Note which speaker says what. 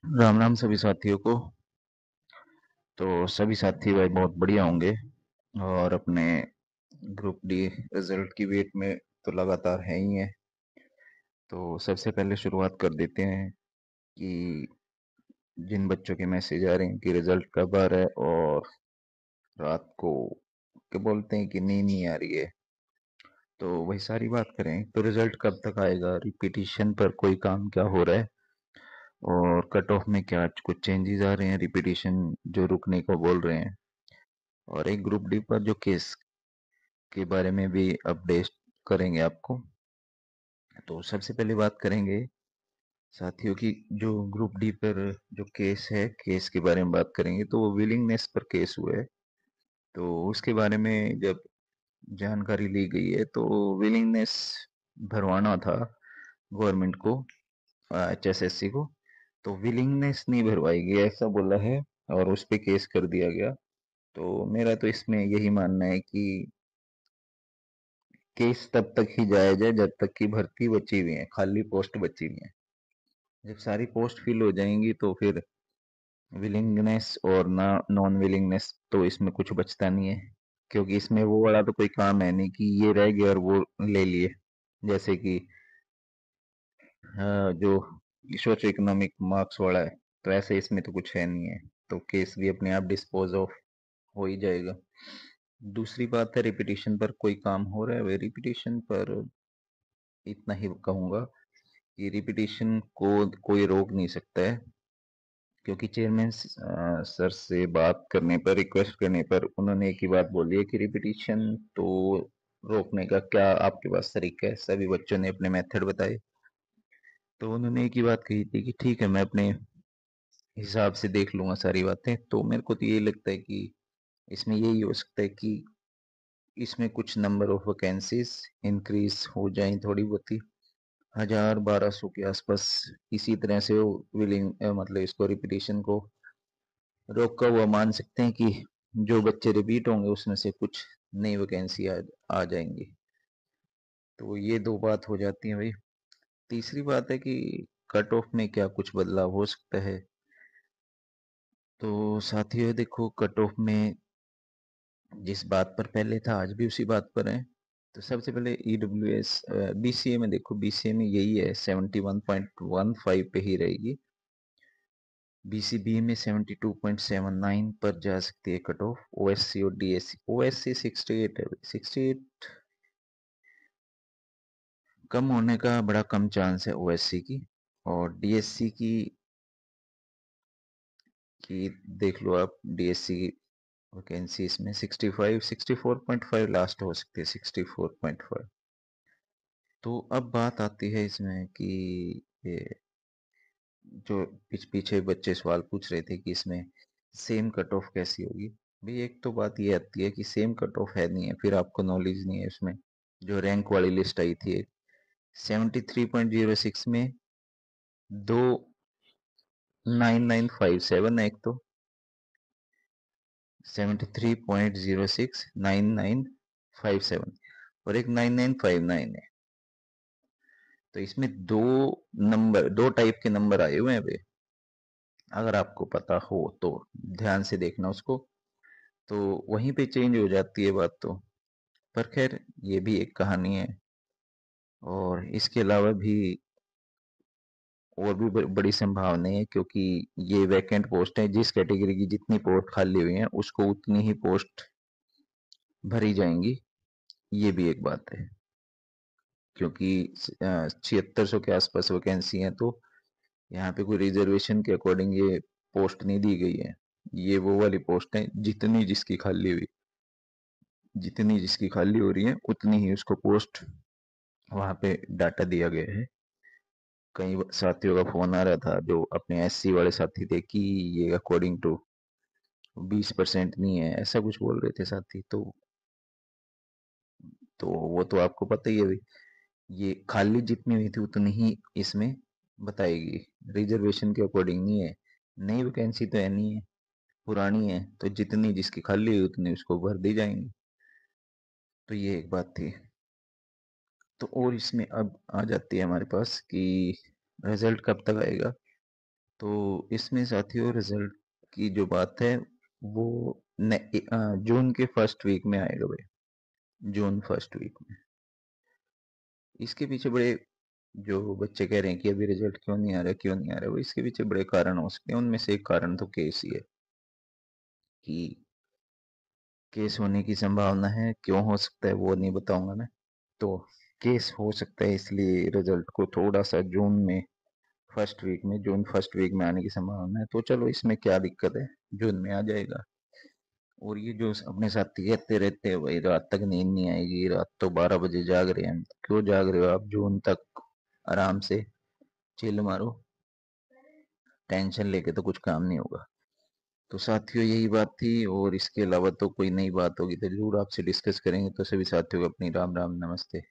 Speaker 1: राम राम सभी साथियों को। तो सभी साथी भाई बहुत बढ़िया होंगे और अपने ग्रुप डी रिजल्ट की वेट में तो लगातार है ही है। तो सबसे पहले शुरुआत कर देते हैं कि जिन बच्चों के मैसेज आ रहे हैं कि रिजल्ट कब आ रहा है और रात को क्या बोलते हैं कि नींद नहीं आ रही है, तो वही सारी बात करें। तो रिजल्ट कब तक आएगा, रिपीटिशन पर कोई काम क्या हो रहा है और कट ऑफ में क्या कुछ चेंजेस आ रहे हैं, रिपीटिशन जो रुकने को बोल रहे हैं, और एक ग्रुप डी पर जो केस के बारे में भी अपडेट करेंगे आपको। तो सबसे पहले बात करेंगे साथियों की, जो ग्रुप डी पर जो केस है, केस के बारे में बात करेंगे। तो वो विलिंगनेस पर केस हुआ है, तो उसके बारे में जब जानकारी ली गई है तो विलिंगनेस भरवाना था गवर्नमेंट को, HSSC को। तो विलिंगनेस नहीं भरवाई गई ऐसा बोला है और उस पे केस कर दिया गया। तो मेरा तो इसमें यही मानना है कि केस तब तक ही जायज है जब तक कि भर्ती बची हुई है, खाली पोस्ट बची हुई है। जब सारी पोस्ट फिल हो जाएंगी तो फिर विलिंगनेस और ना नॉन विलिंगनेस तो इसमें कुछ बचता नहीं है, क्योंकि इसमें वो वाला तो कोई काम है नहीं कि ये रह गया और वो ले लिए। जैसे कि जो सोशो इकोनॉमिक मार्क्स वाला है, तो ऐसे इसमें तो कुछ है नहीं है। तो केस भी अपने आप डिस्पोज ऑफ हो ही जाएगा। दूसरी बात है, रिपीटिशन पर कोई काम हो रहा है। वे रिपीटिशन पर इतना ही कहूंगा कि रिपीटिशन को कोई रोक नहीं सकता है, क्योंकि चेयरमैन सर से बात करने पर, रिक्वेस्ट करने पर उन्होंने एक ही बात बोली है कि रिपीटिशन तो रोकने का क्या आपके पास तरीका है। सभी बच्चों ने अपने मेथड बताए, तो उन्होंने एक ही बात कही थी कि ठीक है, मैं अपने हिसाब से देख लूंगा सारी बातें। तो मेरे को तो ये लगता है कि इसमें यही हो सकता है कि इसमें कुछ नंबर ऑफ वैकेंसीज इंक्रीज हो जाए थोड़ी बहुत ही, 1000-1200 के आसपास। इसी तरह से वो विलिंग मतलब इसको रिपीटिशन को रोका हुआ मान सकते हैं कि जो बच्चे रिपीट होंगे उसमें से कुछ नई वैकेंसी आ जाएंगी। तो ये दो बात हो जाती है भाई। तीसरी बात है कि कट ऑफ में क्या कुछ बदलाव हो सकता है। तो साथियों देखो, कट ऑफ में जिस बात पर पहले था आज भी उसी बात पर है। तो सबसे पहले EWS BCA में देखो, BCA में यही है, 71.15 पे ही रहेगी। BCB में 72.79 पर जा सकती है कट ऑफ। OSC और DSC, OSC 68 है, 68 कम होने का बड़ा कम चांस है OSC की। और DSC की देख लो आप, DSC की वैकेंसी इसमें 65 64.5 लास्ट हो सकती है, 64.5। तो अब बात आती है इसमें कि ये जो पीछे बच्चे सवाल पूछ रहे थे कि इसमें सेम कट ऑफ कैसी होगी। भाई एक तो बात ये आती है कि सेम कट ऑफ है नहीं है, फिर आपको नॉलेज नहीं है उसमें। जो रैंक वाली लिस्ट आई थी 73.06 में दो 9957 है, एक तो 73.06 9957 और एक 9959 है। तो इसमें दो नंबर, दो टाइप के नंबर आए हुए हैं भाई। अगर आपको पता हो तो ध्यान से देखना उसको, तो वहीं पे चेंज हो जाती है बात तो। पर खैर ये भी एक कहानी है। और इसके अलावा भी और भी बड़ी संभावना है, क्योंकि ये वैकेंट पोस्ट है, जिस कैटेगरी की जितनी पोस्ट खाली हुई है उसको उतनी ही पोस्ट भरी जाएंगी। ये भी एक बात है, क्योंकि 7600 के आसपास वैकेंसी है, तो यहाँ पे कोई रिजर्वेशन के अकॉर्डिंग ये पोस्ट नहीं दी गई है। ये वो वाली पोस्ट है, जितनी जिसकी खाली हो रही है उतनी ही उसको पोस्ट वहां पे डाटा दिया गया है। कई साथियों का फोन आ रहा था जो अपने SC वाले साथी थे कि ये अकॉर्डिंग टू 20% नहीं है, ऐसा कुछ बोल रहे थे साथी। तो वो तो आपको पता ही है भाई, ये खाली जितनी हुई थी उतनी ही इसमें बताएगी, रिजर्वेशन के अकॉर्डिंग नहीं है। नई वैकेंसी तो है नहीं है, पुरानी है, तो जितनी जिसकी खाली हुई उतनी उसको भर दी जाएंगी। तो ये एक बात थी। तो और इसमें अब आ जाती है हमारे पास कि रिजल्ट कब तक आएगा। तो इसमें साथियों रिजल्ट की जो बात है वो जून के फर्स्ट वीक में आएगा भाई। जून फर्स्ट वीक में। इसके पीछे बड़े जो बच्चे कह रहे हैं कि अभी रिजल्ट क्यों नहीं आ रहा क्यों नहीं आ रहा, वो इसके पीछे बड़े कारण हो सकते हैं। उनमें से एक कारण तो केस ही है कि केस होने की संभावना है। क्यों हो सकता है वो नहीं बताऊंगा मैं। तो केस हो सकता है, इसलिए रिजल्ट को थोड़ा सा जून में फर्स्ट वीक में, जून फर्स्ट वीक में आने की संभावना है। तो चलो इसमें क्या दिक्कत है, जून में आ जाएगा। और ये जो अपने साथी कहते रहते हैं भाई रात तक नींद नहीं आएगी, रात तो 12 बजे जाग रहे हैं, क्यों जाग रहे हो आप? जून तक आराम से चिल मारो, टेंशन लेके तो कुछ काम नहीं होगा। तो साथियों यही बात थी, और इसके अलावा तो कोई नई बात होगी तो जरूर आपसे डिस्कस करेंगे। तो सभी साथियों को अपनी राम राम नमस्ते।